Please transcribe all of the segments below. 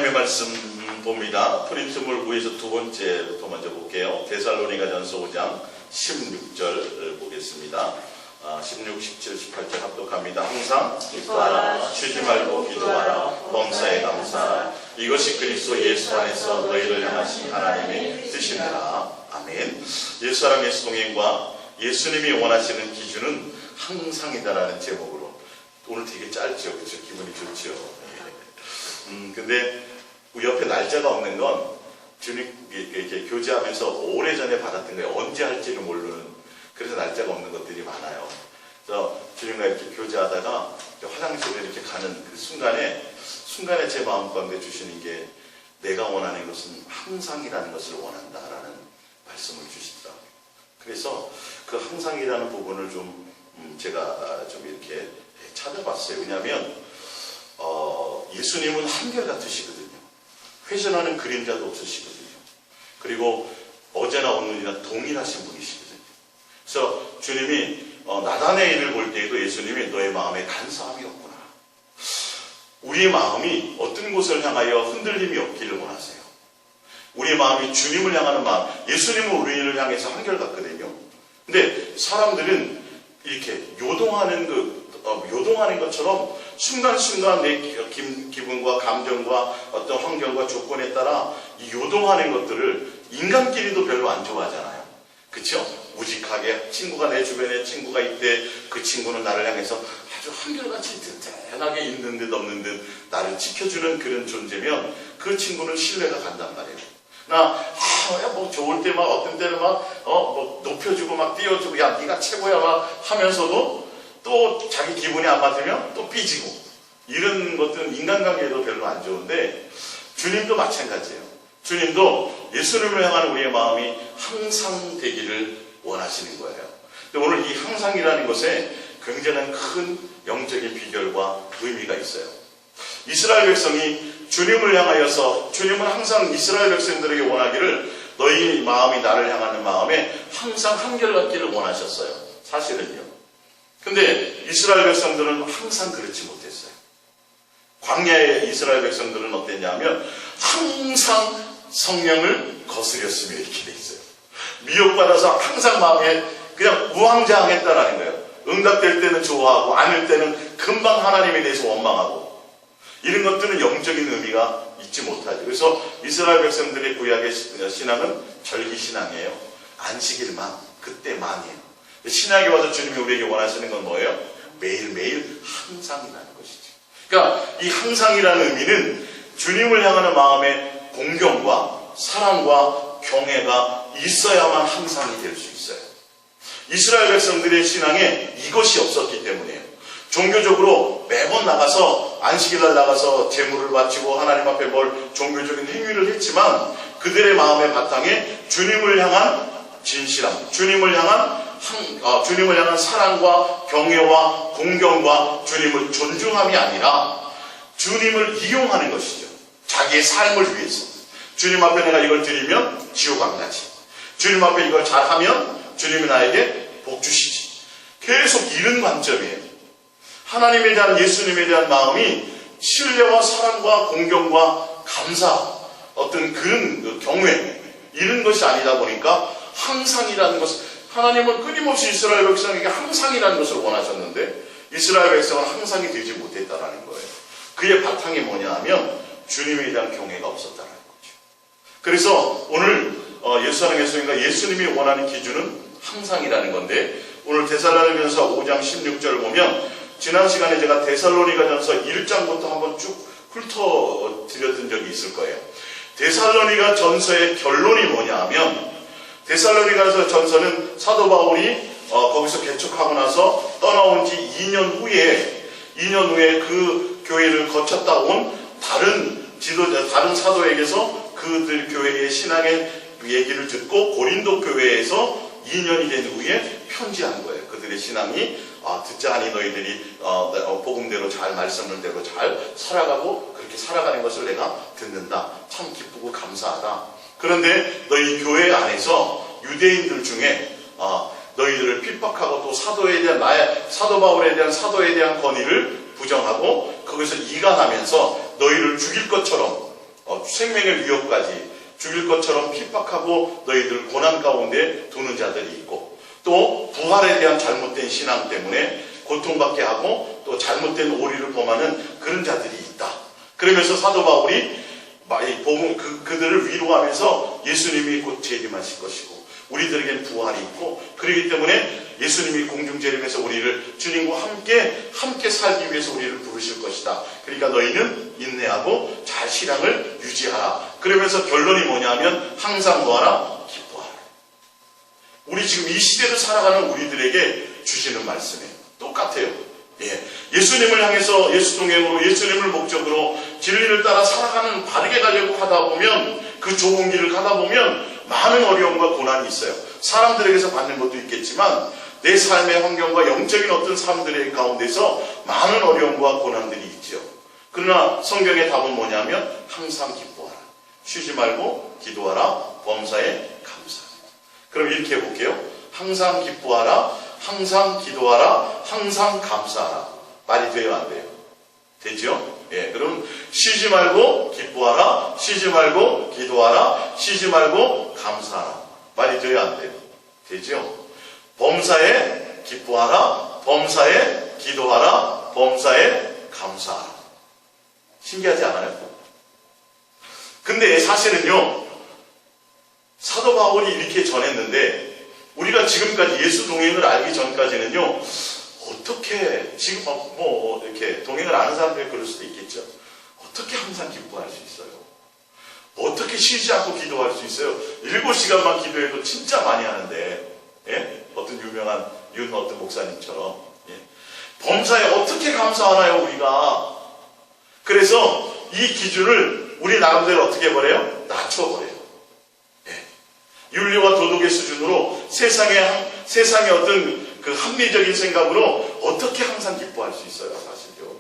하나님의 말씀 봅니다. 프린트물 9에서 두 번째부터 먼저 볼게요. 데살로니가전서 5장 16절 보겠습니다. 16, 17, 18절 합독합니다. 항상 기뻐하라, 쉬지 말고 기도하라, 범사에 감사하라. 이것이 그리스도 예수 안에서 너희를 향하신 하나님의 뜻이니라. 아멘. 옛사람 예수 동행과 예수님이 원하시는 기준은 항상이다라는 제목으로 오늘 되게 짧죠. 그렇죠? 기분이 좋죠. 근데 옆에 날짜가 없는 건 주님 이렇게 교제하면서 오래전에 받았던 거예요. 언제 할지는 모르는. 그래서 날짜가 없는 것들이 많아요. 그래서 주님과 이렇게 교제하다가 화장실에 이렇게 가는 그 순간에 제 마음 가운데 주시는 게 내가 원하는 것은 항상이라는 것을 원한다라는 말씀을 주시더라고요. 그래서 그 항상이라는 부분을 제가 좀 이렇게 찾아봤어요. 왜냐하면 예수님은 한결같으시거든요. 회전하는 그림자도 없으시거든요. 그리고 어제나 오늘이나 동일하신 분이시거든요. 그래서 주님이 나다네엘을 볼 때에도 예수님이 너의 마음에 간사함이 없구나. 우리의 마음이 어떤 곳을 향하여 흔들림이 없기를 원하세요. 우리의 마음이 주님을 향하는 마음, 예수님은 우리를 향해서 한결같거든요. 근데 사람들은 이렇게 요동하는 것처럼 순간순간 내 기분과 감정과 어떤 환경과 조건에 따라 이 요동하는 것들을 인간끼리도 별로 안 좋아하잖아요. 그렇죠? 우직하게 친구가 내 주변에 친구가 있대. 그 친구는 나를 향해서 아주 한결같이 든든하게 있는 듯 없는 듯 나를 지켜주는 그런 존재면 그 친구는 신뢰가 간단 말이에요. 뭐 좋을 때 막 어떤 때는 뭐 높여주고 막 띄워주고 야 네가 최고야 막 하면서도 또 자기 기분이 안 맞으면 또 삐지고 이런 것들은 인간관계에도 별로 안 좋은데 주님도 마찬가지예요. 주님도 예수님을 향하는 우리의 마음이 항상 되기를 원하시는 거예요. 근데 오늘 이 항상이라는 것에 굉장히 큰 영적인 비결과 의미가 있어요. 이스라엘 백성이 주님을 향하여서 주님은 항상 이스라엘 백성들에게 원하기를 너희 마음이 나를 향하는 마음에 항상 한결같기를 원하셨어요. 사실은요. 근데 이스라엘 백성들은 항상 그렇지 못했어요. 광야의 이스라엘 백성들은 어땠냐면 항상 성령을 거스렸으며 이렇게 돼 있어요. 미혹받아서 항상 마음에 그냥 우왕좌왕했다라는 거예요. 응답될 때는 좋아하고 아닐 때는 금방 하나님에 대해서 원망하고 이런 것들은 영적인 의미가 있지 못하죠. 그래서 이스라엘 백성들의 구약의 신앙은 절기신앙이에요. 안식일만, 그때만이에요. 신약에 와서 주님이 우리에게 원하시는 건 뭐예요? 매일매일 항상이라는 것이죠. 그러니까 이 항상이라는 의미는 주님을 향하는 마음의 공경과 사랑과 경애가 있어야만 항상이 될 수 있어요. 이스라엘 백성들의 신앙에 이것이 없었기 때문이에요. 종교적으로 매번 나가서 안식일날 나가서 제물을 바치고 하나님 앞에 종교적인 행위를 했지만 그들의 마음의 바탕에 주님을 향한 진실함, 주님을 향한 사랑과 경외와 공경과 주님을 존중함이 아니라 주님을 이용하는 것이죠. 자기의 삶을 위해서. 주님 앞에 내가 이걸 드리면 지옥 안 가지. 주님 앞에 이걸 잘하면 주님이 나에게 복 주시지. 계속 이런 관점이에요. 하나님에 대한 예수님에 대한 마음이 신뢰와 사랑과 공경과 감사, 어떤 그런 경외 이런 것이 아니다 보니까 항상이라는 것을 하나님은 끊임없이 이스라엘 백성에게 항상이라는 것을 원하셨는데 이스라엘 백성은 항상이 되지 못했다라는 거예요. 그의 바탕이 뭐냐 하면 주님에 대한 경외가 없었다는 거죠. 그래서 오늘 예수님의 예수님과 예수님이 원하는 기준은 항상이라는 건데 오늘 데살로니가전서 5장 16절을 보면 지난 시간에 제가 데살로니가전서 1장부터 한번 쭉 훑어드렸던 적이 있을 거예요. 데살로니가전서의 결론이 뭐냐 하면 데살로니가서 전서는 사도 바울이 거기서 개척하고 나서 떠나온 지 2년 후에 그 교회를 거쳤다 온 다른 사도에게서 그들 교회의 신앙의 얘기를 듣고 고린도 교회에서 2년이 된 후에 편지한 거예요. 그들의 신앙이 듣자 하니 너희들이 복음대로 잘 말씀대로 잘 살아가고 그렇게 살아가는 것을 내가 듣는다. 참 기쁘고 감사하다. 그런데 너희 교회 안에서 유대인들 중에 너희들을 핍박하고 또 사도 바울에 대한 사도에 대한 권위를 부정하고 거기서 이간하면서 너희를 죽일 것처럼 생명의 위협까지 죽일 것처럼 핍박하고 너희들 고난 가운데 두는 자들이 있고, 또 부활에 대한 잘못된 신앙 때문에 고통받게 하고 또 잘못된 오리를 범하는 그런 자들이 있다. 그러면서 사도 바울이 그들을 위로하면서 예수님이 곧 재림하실 것이고 우리들에겐 부활이 있고, 그렇기 때문에 예수님이 공중재림에서 우리를 주님과 함께 살기 위해서 우리를 부르실 것이다. 그러니까 너희는 인내하고 잘 신앙을 유지하라. 그러면서 결론이 뭐냐면 항상 뭐하라? 기뻐하라. 우리 지금 이 시대를 살아가는 우리들에게 주시는 말씀이에요. 똑같아요. 예수님을 향해서 예수 동행으로 예수님을 목적으로 진리를 따라 살아가는, 바르게 가려고 하다 보면, 그 좁은 길을 가다 보면 많은 어려움과 고난이 있어요. 사람들에게서 받는 것도 있겠지만 내 삶의 환경과 영적인 어떤 사람들의 가운데서 많은 어려움과 고난들이 있죠. 그러나 성경의 답은 뭐냐면 항상 기뻐하라. 쉬지 말고 기도하라. 범사에 감사하라. 그럼 이렇게 해볼게요. 항상 기뻐하라. 항상 기도하라. 항상 감사하라. 말이 돼요, 안 돼요? 되죠? 그럼 쉬지 말고 기뻐하라. 쉬지 말고 기도하라. 쉬지 말고 감사하라. 말이 돼요, 안 돼요? 되죠? 범사에 기뻐하라. 범사에 기도하라. 범사에 감사하라. 신기하지 않아요? 근데 사실은요, 사도 바울이 이렇게 전했는데 우리가 지금까지 예수 동행을 알기 전까지는요, 어떻게 지금 이렇게 동행을 아는 사람들이 그럴 수도 있겠죠. 어떻게 항상 기뻐할 수 있어요? 어떻게 쉬지 않고 기도할 수 있어요? 7시간만 기도해도 진짜 많이 하는데, 어떤 유명한 어떤 목사님처럼. 범사에 어떻게 감사하나요, 우리가? 그래서 이 기준을 우리 나름대로 어떻게 해버려요? 낮춰버려요. 윤리와 도덕의 수준으로 세상의 어떤 그 합리적인 생각으로 어떻게 항상 기뻐할 수 있어요, 사실요?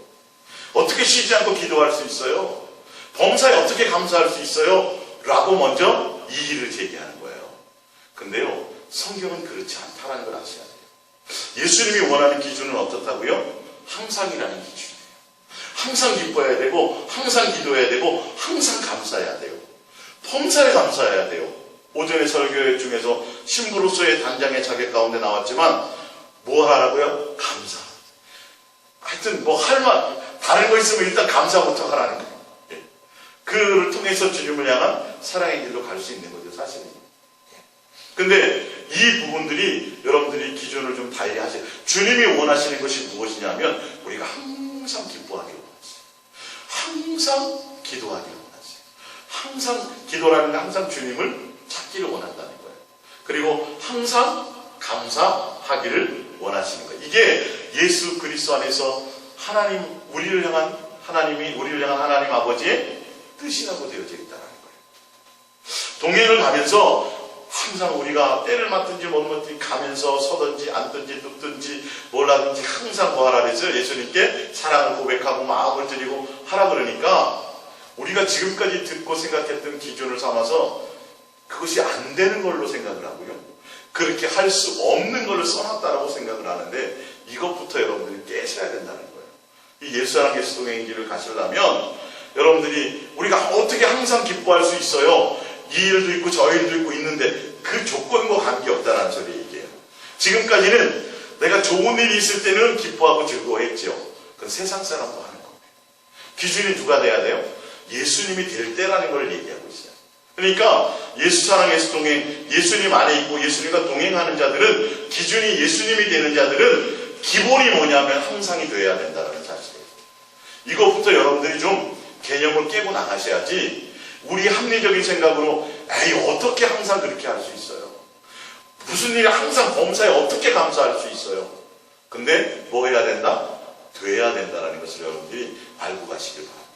어떻게 쉬지 않고 기도할 수 있어요? 범사에 어떻게 감사할 수 있어요? 라고 먼저 이의를 제기하는 거예요. 근데요, 성경은 그렇지 않다는 걸 아셔야 돼요. 예수님이 원하는 기준은 어떻다고요? 항상이라는 기준이에요. 항상 기뻐해야 되고, 항상 기도해야 되고, 항상 감사해야 돼요. 범사에 감사해야 돼요. 오전에 설교 중에서 신부로서의 단장의 자격 가운데 나왔지만 뭐 하라고요? 감사. 하여튼 다른 거 있으면 일단 감사부터 하라는 거예요. 그를 통해서 주님을 향한 사랑의 길로 갈 수 있는 거죠, 사실은. 근데 이 부분들이 여러분들이 기준을 좀 달리 하세요. 주님이 원하시는 것이 무엇이냐면 우리가 항상 기뻐하기를 원하세요. 항상 기도하기를 원하세요. 항상 기도라는 게 항상 주님을 찾기를 원한다는 거예요. 그리고 항상 감사하기를 원하시는 거예요. 이게 예수 그리스도 안에서 하나님이 우리를 향한 하나님 아버지의 뜻이라고 되어져 있다는 거예요. 동행을 가면서 항상 우리가 때를 맞든지 못 맞든지 가면서 서든지 앉든지 눕든지 뭘 하든지 항상 뭐 하라 그랬어요? 예수님께 사랑을 고백하고 마음을 드리고 하라 그러니까 우리가 지금까지 듣고 생각했던 기준을 삼아서 그것이 안 되는 걸로 생각을 하고요. 그렇게 할 수 없는 걸로 써놨다라고 생각을 하는데 이것부터 여러분들이 깨셔야 된다는 거예요. 이 예수랑 예수 동행의 길을 가시려면 여러분들이 우리가 어떻게 항상 기뻐할 수 있어요? 이 일도 있고 저 일도 있고 있는데 그 조건과 관계없다는 소리 얘기해요. 지금까지는 내가 좋은 일이 있을 때는 기뻐하고 즐거워했죠. 그건 세상 사람도 하는 겁니다. 기준이 누가 돼야 돼요? 예수님이 될 때라는 걸 얘기하고 있어요. 그러니까 예수 사랑 예수 동행, 예수님 안에 있고 예수님과 동행하는 자들은, 기준이 예수님이 되는 자들은 기본이 뭐냐면 항상이 되어야 된다는 사실이에요. 이것부터 여러분들이 좀 개념을 깨고 나가셔야지 우리 합리적인 생각으로 어떻게 항상 그렇게 할 수 있어요? 무슨 일이 항상 범사에 어떻게 감사할 수 있어요? 근데 뭐 해야 된다? 돼야 된다는 것을 여러분들이 알고 가시길 바랍니다.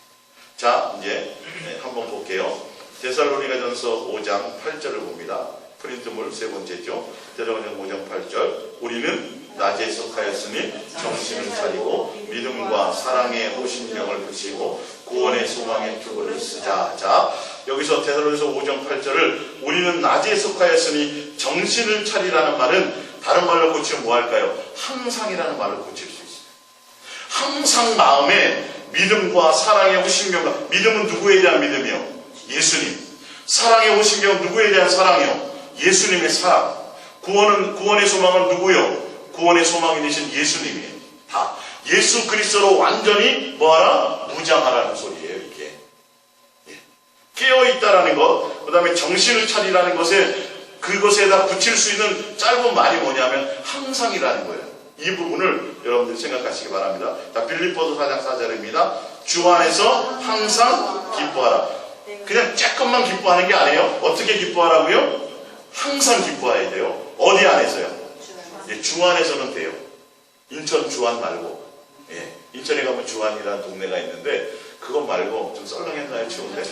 자, 이제 한번 볼게요. 데살로니가전서 5장 8절을 봅니다. 프린트물 세 번째죠. 데살로니가 5장 8절. 우리는 낮에 속하였으니 정신을 차리고 믿음과 사랑의 호신령을 붙이고 구원의 소망의 표를 쓰자. 자, 여기서 데살로니가서 5장 8절을 우리는 낮에 속하였으니 정신을 차리라는 말은 다른 말로 고치면 뭐 할까요? 항상이라는 말로 고칠 수 있어요. 항상 마음에 믿음과 사랑의 호신령과, 믿음은 누구에 대한 믿음이요? 예수님. 사랑의 오신경 누구에 대한 사랑이요? 예수님의 사랑. 구원의 소망은 누구요? 구원의 소망이 되신 예수님이에요. 다 예수 그리스도로 완전히 뭐하라? 무장하라는 소리예요. 이게 깨어있다라는 것, 그 다음에 정신을 차리라는 것에 그것에다 붙일 수 있는 짧은 말이 뭐냐면 항상이라는 거예요. 이 부분을 여러분들이 생각하시기 바랍니다. 자, 빌립보서 4장 4절입니다. 주 안에서 항상 기뻐하라. 그냥 조금만 기뻐하는 게 아니에요. 어떻게 기뻐하라고요? 항상 기뻐해야 돼요. 어디 안에서요? 주 안에서는 돼요. 인천 주안 말고. 인천에 가면 주안이라는 동네가 있는데 그것 말고 좀 썰렁했나요? 추운데.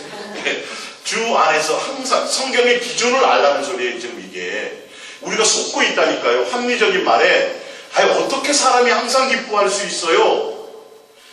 주 안에서 항상 성경의 기준을 알라는 소리예요. 지금 이게 우리가 속고 있다니까요. 합리적인 말에 어떻게 사람이 항상 기뻐할 수 있어요?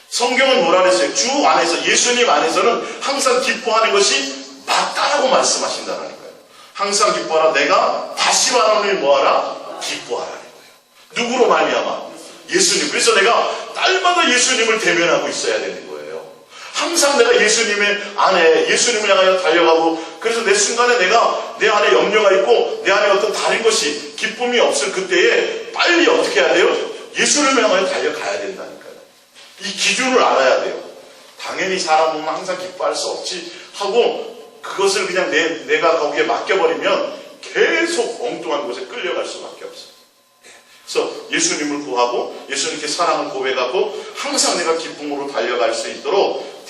성경은 뭐라 그랬어요? 주 안에서, 예수님 안에서는 항상 기뻐하는 것이 맞다라고 말씀하신다는 거예요. 항상 기뻐하라. 내가 다시 말하노니 뭐하라? 기뻐하라는 거예요. 누구로 말미암아? 예수님. 그래서 내가 딸마다 예수님을 대면하고 있어야 되는 거예요. 항상 내가 예수님의 안에, 예수님을 향하여 달려가고, 그래서 내 순간에 내가 내 안에 염려가 있고 내 안에 어떤 다른 것이 기쁨이 없을 그때에 빨리 어떻게 해야 돼요? 예수님을 향하여 달려가야 된다니까요. 이 기준을 알아야 돼요. 당연히 사람은 항상 기뻐할 수 없지 하고 그것을 그냥 내가 거기에 맡겨버리면 계속 엉뚱한 곳에 끌려갈 수밖에 없어요. 그래서 예수님을 구하고 예수님께 사랑을 고백하고 항상 내가 기쁨으로 달려갈 수 있도록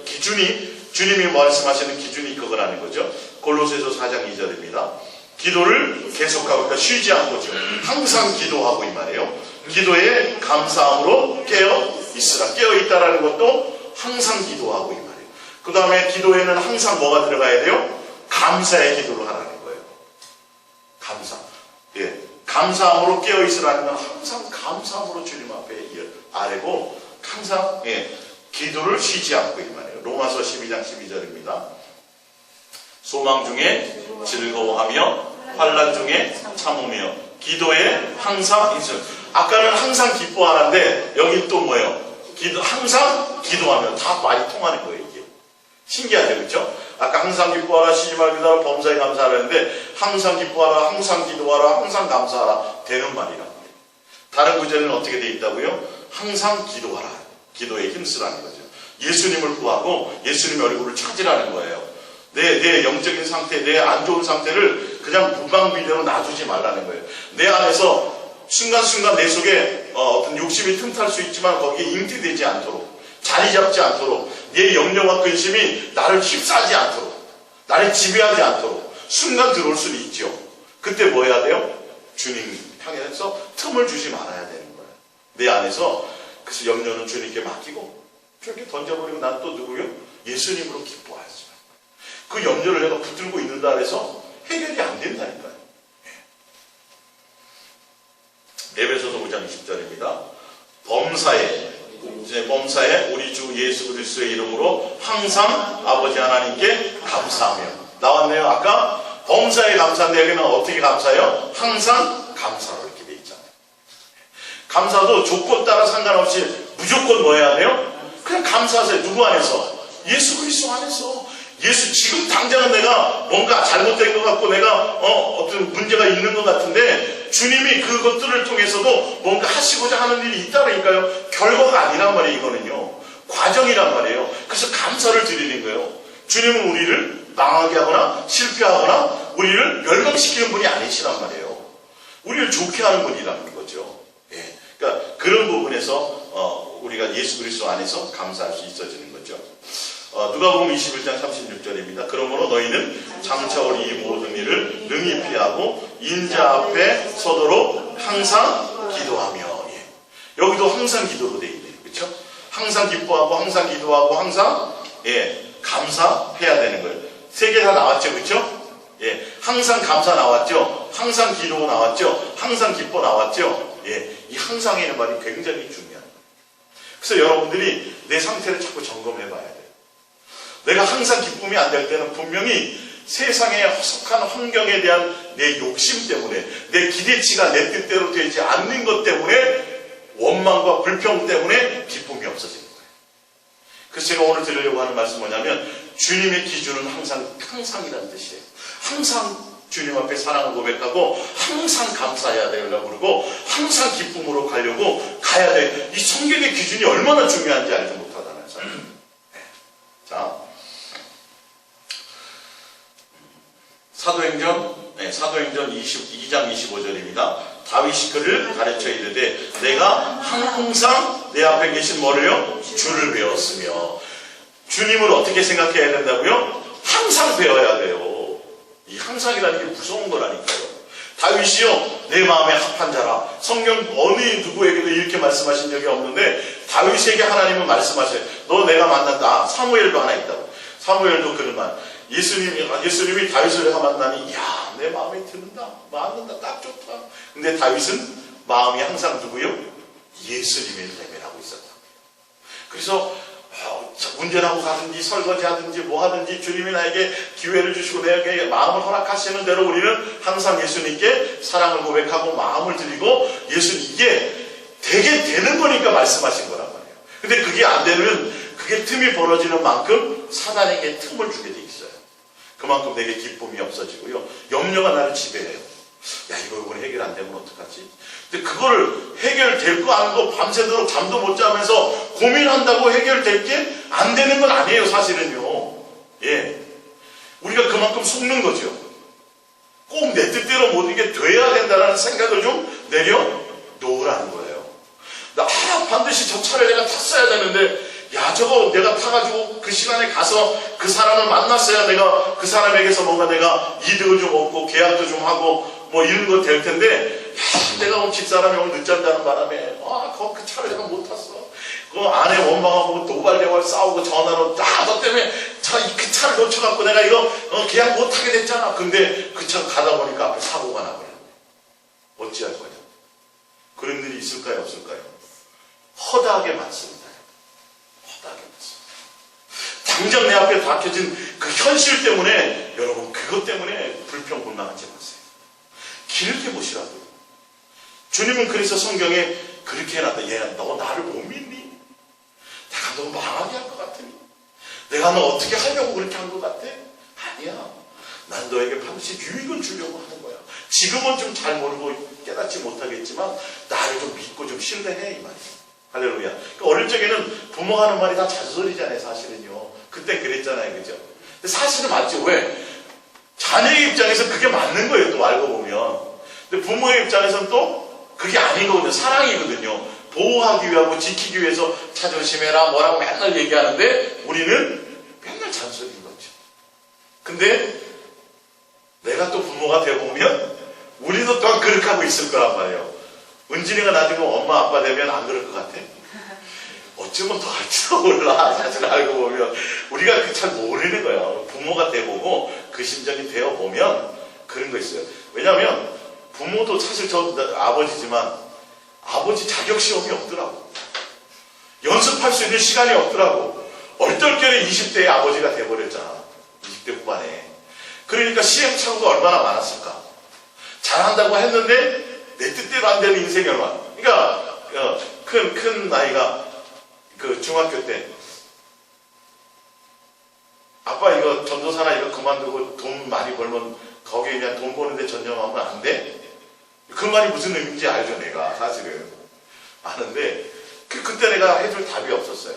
기준이, 주님이 말씀하시는 기준이 그거라는 거죠. 골로새서 4장 2절입니다. 기도를 계속하고, 그러니까 쉬지 않고죠. 항상 기도하고 이 말이에요. 기도에 감사함으로 깨어 있으라. 깨어 있다라는 것도 항상 기도하고 이 말이에요. 그 다음에 기도에는 항상 뭐가 들어가야 돼요? 감사의 기도를 하라는 거예요. 감사. 감사함으로 깨어 있으라는 건 항상 감사함으로 주님 앞에 아뢰고 항상 기도를 쉬지 않고 이 말이에요. 로마서 12장 12절입니다. 소망 중에 즐거워하며 환난 중에 참으며 기도에 항상 있음. 아까는 항상 기뻐하는데 여기 또 뭐예요? 항상 기도하며. 다 말이 통하는 거예요. 이게 신기하죠, 그렇죠? 아까 항상 기뻐하라, 쉬지 말고 기도하라, 범사에 감사하라 했는데 항상 기뻐하라, 항상 기도하라, 항상 감사하라 되는 말이란 말이에요. 다른 구절에는 어떻게 되어 있다고요? 항상 기도하라. 기도에 힘쓰라는 거죠. 예수님을 구하고 예수님의 얼굴을 찾으라는 거예요. 내 영적인 상태, 내 안 좋은 상태를 그냥 무방비대로 놔두지 말라는 거예요. 내 안에서 순간순간 내 속에 어떤 욕심이 틈탈 수 있지만 거기에 잉태되지 않도록, 자리 잡지 않도록, 내 염려와 근심이 나를 휩싸지 않도록, 나를 지배하지 않도록 순간 들어올 수는 있죠. 그때 뭐 해야 돼요? 주님 향해서 틈을 주지 말아야 되는 거예요. 내 안에서. 그래서 염려는 주님께 맡기고 주님께 던져버리고 난 또 누구요? 예수님으로 기뻐하지. 그 염려를 내가 붙들고 있는다 해서 해결이 안 된다니까요. 에베소서 5장 20절입니다. 범사에 우리 주 예수 그리스도의 이름으로 항상 아버지 하나님께 감사하며. 나왔네요. 아까 범사에 감사인데 여기는 어떻게 감사해요? 항상 감사로 이렇게 돼 있잖아요. 감사도 조건 따라 상관없이 무조건 뭐 해야 돼요? 그냥 감사하세요. 누구 안에서? 예수 그리스도 안에서. 지금 당장은 내가 뭔가 잘못된 것 같고 내가 어떤 문제가 있는 것 같은데 주님이 그것들을 통해서도 뭔가 하시고자 하는 일이 있다니까요. 결과가 아니란 말이에요. 이거는요. 과정이란 말이에요. 그래서 감사를 드리는 거예요. 주님은 우리를 망하게 하거나 실패하거나 우리를 멸망시키는 분이 아니시란 말이에요. 우리를 좋게 하는 분이라는 거죠. 그러니까 그런 부분에서 우리가 예수 그리스도 안에서 감사할 수 있어지는 거죠. 누가복음 21장 36절입니다. 그러므로 너희는 장차 올 이 모든 일을 능히 피하고 인자 앞에 서도록 항상 기도하며. 여기도 항상 기도로 되어 있네요. 그렇죠? 항상 기뻐하고 항상 기도하고 항상 감사해야 되는 거예요. 세 개 다 나왔죠. 그렇죠? 항상 감사 나왔죠. 항상 기도 나왔죠. 항상 기뻐 나왔죠. 이 항상이라는 말이 굉장히 중요한 거예요. 그래서 여러분들이 내 상태를 자꾸 점검해 봐야 돼요. 내가 항상 기쁨이 안 될 때는 분명히 세상의 허석한 환경에 대한 내 욕심 때문에, 내 기대치가 내 뜻대로 되지 않는 것 때문에, 원망과 불평 때문에 기쁨이 없어지는 거예요. 그래서 제가 오늘 드리려고 하는 말씀은 뭐냐면 주님의 기준은 항상이라는 뜻이에요. 항상 주님 앞에 사랑을 고백하고 항상 감사해야 되려고 그러고 항상 기쁨으로 가려고 가야 돼. 이 성경의 기준이 얼마나 중요한지 알지 못하다는 사람. 자, 사도행전 22장 25절입니다. 다윗이 그를 가르쳐 이르되 내가 항상 내 앞에 계신 뭐를요? 주를 배웠으며. 주님을 어떻게 생각해야 된다고요? 항상 배워야 돼요. 이 항상이라는 게 무서운 거라니까요. 다윗이요, 내 마음에 합한 자라. 성경 어느 누구에게도 이렇게 말씀하신 적이 없는데 다윗에게 하나님은 말씀하셔요. 너 내가 만났다. 사무엘도 하나 있다고. 사무엘도 그런 말. 예수님이 다윗을 만나니 야, 내 마음에 드는다. 맞는다. 딱 좋다. 근데 다윗은 마음이 항상 누구요? 예수님을 대면하고 있었다. 그래서 운전하고 가든지 설거지 하든지 뭐 하든지 주님이 나에게 기회를 주시고 내게 마음을 허락하시는 대로 우리는 항상 예수님께 사랑을 고백하고 마음을 드리고 예수님 이게 되게 되는 거니까 말씀하신 거란 말이에요. 근데 그게 안 되면 그게 틈이 벌어지는 만큼 사단에게 틈을 주게 돼 있어요. 그만큼 내게 기쁨이 없어지고요. 염려가 나를 지배해요. 야, 이거 해결 안 되면 어떡하지? 근데 그거를 해결될 거 아니고 밤새도록 잠도 못 자면서 고민한다고 해결될 게 안 되는 건 아니에요, 사실은요. 예. 우리가 그만큼 속는 거죠. 꼭 내 뜻대로 모든 게 돼야 된다는 생각을 좀 내려놓으라는 거예요. 반드시 저 차를 내가 탔어야 되는데, 야, 저거 내가 타가지고 그 시간에 가서 그 사람을 만났어야 내가 그 사람에게서 뭔가 내가 이득을 좀 얻고 계약도 좀 하고 뭐 이런 거 될 텐데, 야, 내가 오늘 집사람이 오늘 늦잠자는 바람에 그 차를 내가 못 탔어. 그 안에 원망하고 도발대발 싸우고 전화로 너 때문에 그 차를 놓쳐갖고 내가 이거 계약 못하게 됐잖아. 근데 그 차 가다 보니까 앞에 사고가 나버렸네. 어찌할 거냐. 그런 일이 있을까요, 없을까요? 허다하게 많습니다. 허다하게 많습니다. 당장 내 앞에 닥쳐진 그 현실 때문에 여러분 그것 때문에 불평불만하지 마세요. 길게 보시라고요. 주님은 그래서 성경에 그렇게 해놨다. 얘, 너 나를 못 믿니? 내가 너 망하게 할 것 같으니? 내가 너 어떻게 하려고 그렇게 한 것 같아? 아니야. 난 너에게 반드시 유익을 주려고 하는 거야. 지금은 좀 잘 모르고 깨닫지 못하겠지만 나를 좀 믿고 좀 신뢰해, 이 말이야. 할렐루야. 그러니까 어릴 적에는 부모가 하는 말이 다 잔소리잖아요, 사실은요. 그때 그랬잖아요, 그죠? 근데 사실은 맞죠. 왜? 자녀의 입장에서 그게 맞는 거예요, 또 알고 보면. 근데 부모의 입장에서는 또 그게 아니거든요. 사랑이거든요. 보호하기 위하고 지키기 위해서 자존심해라 뭐라고 맨날 얘기하는데 우리는 맨날 잔소리인 거죠. 근데 내가 또 부모가 되어보면 우리도 또한 그렇게 하고 있을 거란 말이에요. 은진이가 나중에 엄마 아빠 되면 안 그럴 것 같아? 어쩌면 더 할지도 몰라. 사실 알고 보면 우리가 잘 모르는 거예요. 부모가 돼보고 그 심정이 되어보면 그런 거 있어요. 왜냐하면 부모도 사실 저 아버지지만 아버지 자격시험이 없더라고. 연습할 수 있는 시간이 없더라고. 얼떨결에 20대의 아버지가 돼버렸잖아. 20대 후반에. 그러니까 시행착오가 얼마나 많았을까. 잘한다고 했는데 내 뜻대로 안 되는 인생이 얼마나. 그러니까 큰 나이가 그 중학교 때 아빠 이거 전도사나 이거 그만두고 돈 많이 벌면 거기에 그냥 돈 버는데 전념하면 안 돼? 그 말이 무슨 의미인지 알죠, 내가. 사실은. 아는데, 그때 내가 해줄 답이 없었어요.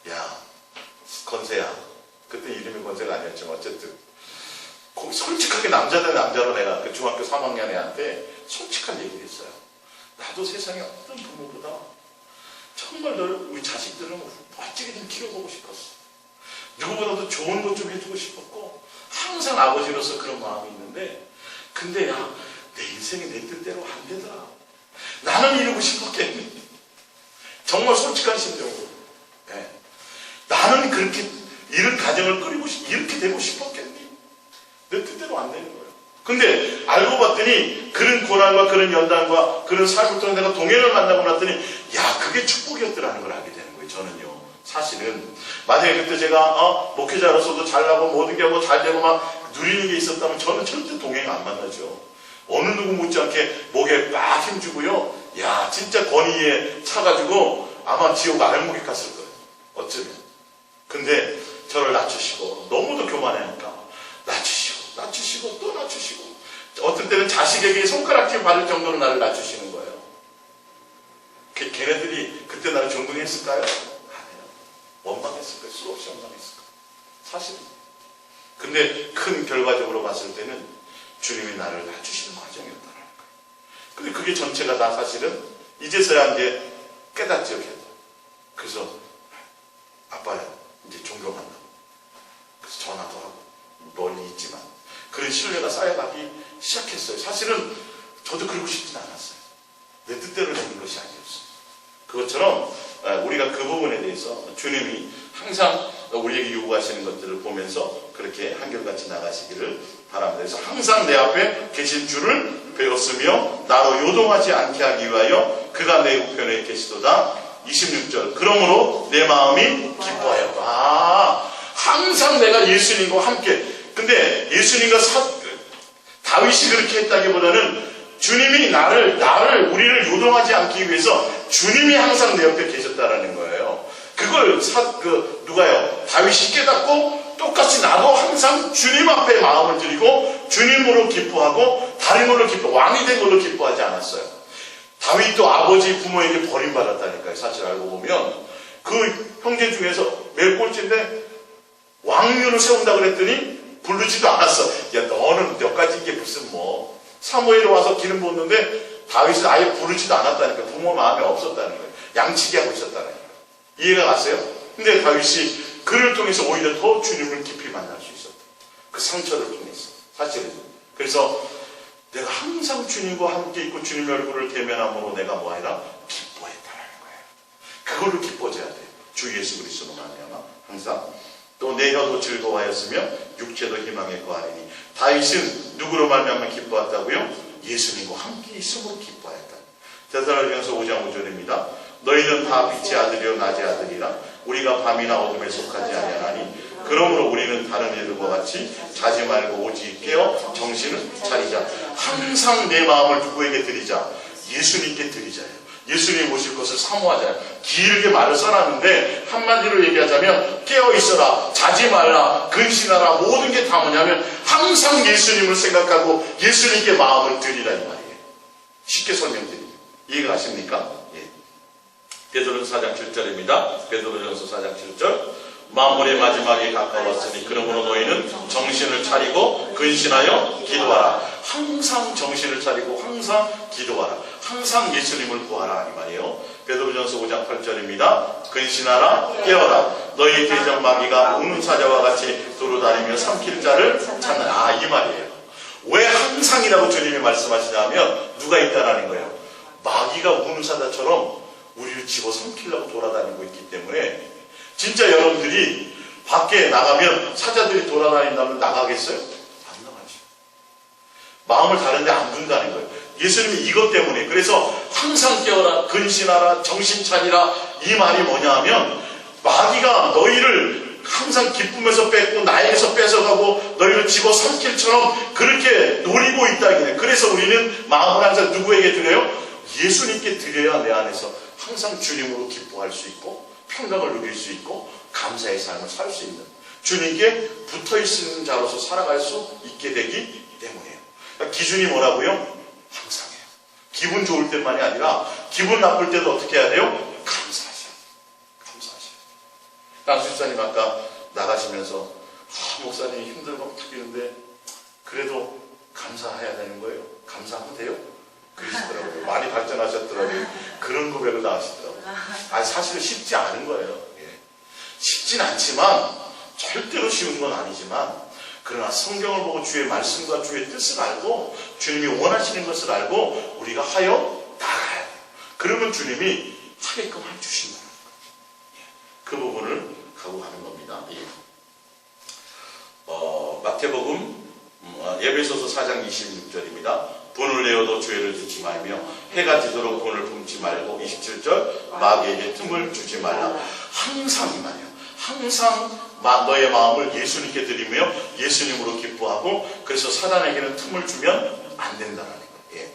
야, 건세야. 그때 이름이 건세가 아니었지만, 어쨌든. 거기 솔직하게 남자 대 남자로 내가 그 중학교 3학년 애한테 솔직한 얘기를 했어요. 나도 세상에 어떤 부모보다 정말 우리 자식들은 멋지게 좀 키워보고 싶었어. 누구보다도 좋은 것 좀 해주고 싶었고, 항상 아버지로서 그런 마음이 있는데, 근데 야, 내 인생이 내 뜻대로 안 되더라. 나는 이루고 싶었겠니? 정말 솔직한 심정으로. 네. 나는 그렇게 이런 가정을 꾸리고 이렇게 되고 싶었겠니? 내 뜻대로 안 되는 거예요. 근데 알고 봤더니 그런 고난과 그런 연단과 그런 삶을 통해 내가 동행을 만나고 났더니 야, 그게 축복이었더라는 걸 알게 되는 거예요. 저는요. 사실은 만약에 그때 제가 목회자로서도 잘나고 모든 게 뭐 잘되고 막 누리는 게 있었다면 저는 절대 동행 안 만나죠. 어느 누구 못지않게 목에 막 힘주고요. 야, 진짜 권위에 차가지고 아마 지옥 알목에 갔을 거예요. 어쩌면. 근데 저를 낮추시고 너무 요동하니까 낮추시고 또 낮추시고, 어떤 때는 자식에게 손가락질 받을 정도로 나를 낮추시는 거예요. 걔네들이 그때 나를 존경했을까요? 아니요. 원망했을 거예요. 수없이 원망했을 거예요. 사실은. 근데 큰 결과적으로 봤을 때는 주님이 나를 낮추시는 과정이었다는 거예요. 근데 그게 전체가 다 사실은 이제서야 이제 깨닫죠, 걔도. 그래서 아빠 이제 존경한다. 그래서 전화도 하고 멀리 있지만 그런 신뢰가 쌓여가기 시작했어요. 사실은 저도 그러고 싶진 않았어요. 내 뜻대로 되는 것이 아니었어요. 그것처럼 우리가 그 부분에 대해서 주님이 항상 우리에게 요구하시는 것들을 보면서 그렇게 한결같이 나가시기를 바랍니다. 그래서 항상 내 앞에 계신 주를 배웠으며 나로 요동하지 않게 하기 위하여 그가 내 우편에 계시도다. 26절. 그러므로 내 마음이 기뻐하였다. 항상 내가 예수님과 함께. 근데 예수님과 다윗이 그렇게 했다기보다는 주님이 우리를 요동하지 않기 위해서 주님이 항상 내 옆에 계셨다라는 거예요. 그걸 누가요? 다윗이 깨닫고 똑같이 나도 항상 주님 앞에 마음을 드리고 주님으로 기뻐하고 다른 걸로 왕이 된 걸로 기뻐하지 않았어요. 다윗도 아버지 부모에게 버림받았다니까요. 사실 알고 보면 그 형제 중에서 매일 꼴찌인데 왕위를 세운다 그랬더니 부르지도 않았어. 야, 너는 몇 가지 이게 무슨 사무엘이 와서 기름 붓는데 다윗은 아예 부르지도 않았다니까. 부모 마음에 없었다는 거예요. 양치기 하고 있었다는 거예요. 이해가 갔어요? 근데 다윗이 그를 통해서 오히려 더 주님을 깊이 만날 수 있었다. 그 상처를 통해서. 사실은. 그래서 내가 항상 주님과 함께 있고 주님의 얼굴을 대면함으로 내가 뭐하라? 기뻐했다라는 거예요. 그걸로 기뻐져야 돼요. 주 예수 그리스도로 말미암아 항상. 또 내 혀도 즐거워하였으며 육체도 희망에 거하리니. 다윗은 누구로 말미암아 기뻐했다고요? 예수님과 함께 있음으로 기뻐했다. 데살로니가서 5장 5절입니다. 너희는 다 빛의 아들이요 낮의 아들이라. 우리가 밤이나 어둠에 속하지 아니하나니. 그러므로 우리는 다른 애들과 같이 자지 말고 오직 깨어 정신을 차리자. 항상 내 마음을 누구에게 드리자? 예수님께 드리자요. 예수님 오실 것을 사모하자요. 길게 말을 써놨는데 한마디로 얘기하자면 깨어 있어라, 자지 말라, 근신하라. 모든 게 다 뭐냐면 항상 예수님을 생각하고 예수님께 마음을 드리라 이 말이에요. 쉽게 설명드립니다. 이해가 가십니까? 예. 베드로전서 4장 7절입니다. 베드로전서 4장 7절. 만물의 마지막이 가까웠으니 그러므로 너희는 정신을 차리고 근신하여 기도하라. 항상 정신을 차리고 항상 기도하라. 항상 예수님을 구하라 이 말이에요. 베드로전서 5장 8절입니다. 근신하라, 깨어라. 너희 대적 마귀가 우는 사자와 같이 두루다니며 삼킬 자를 찾느라. 이 말이에요. 왜 항상이라고 주님이 말씀하시냐면 누가 있다라는 거예요. 마귀가 우는 사자처럼 우리를 집어 삼키려고 돌아다니고 있기 때문에. 진짜 여러분들이 밖에 나가면 사자들이 돌아다닌다면 나가겠어요? 안 나가죠. 마음을 다른데 안 둔다는 거예요. 예수님이 이것 때문에. 그래서 항상 깨어라, 근신하라, 정신 차리라. 이 말이 뭐냐 하면 마귀가 너희를 항상 기쁨에서 뺏고 나에게서 뺏어가고 너희를 집어삼킬처럼 그렇게 노리고 있다. 그래서 우리는 마음을 항상 누구에게 드려요? 예수님께 드려야 내 안에서 항상 주님으로 기뻐할 수 있고 평강을 누릴 수 있고 감사의 삶을 살 수 있는 주님께 붙어있는 자로서 살아갈 수 있게 되기 때문이에요. 그러니까 기준이 뭐라고요? 항상이에요. 기분 좋을 때만이 아니라 기분 나쁠 때도 어떻게 해야 돼요? 감사하셔야 돼요. 강수집사님 아까 나가시면서 목사님이 힘들고 탁이는데 그래도 감사해야 되는 거예요. 감사하면 돼요? 그러시더라고요. 많이 발전하셨더라고요. 그런 고백을 다 하시더라고요. 사실은 쉽지 않은 거예요. 예. 쉽진 않지만 절대로 쉬운 건 아니지만 그러나 성경을 보고 주의 말씀과 주의 뜻을 알고 주님이 원하시는 것을 알고 우리가 하여 나가야 돼요. 그러면 주님이 하게끔 해주신다는 거예요. 예. 그 부분을 각오하는 겁니다. 예. 마태복음 에베소서 4장 26절입니다. 분을 내어도 죄를 짓지 말며 해가 지도록 분을 품지 말고 27절 마귀에게 틈을 주지 말라. 항상 이 말이에요. 항상 너의 마음을 예수님께 드리며 예수님으로 기뻐하고 그래서 사단에게는 틈을 주면 안 된다는 거예요. 예.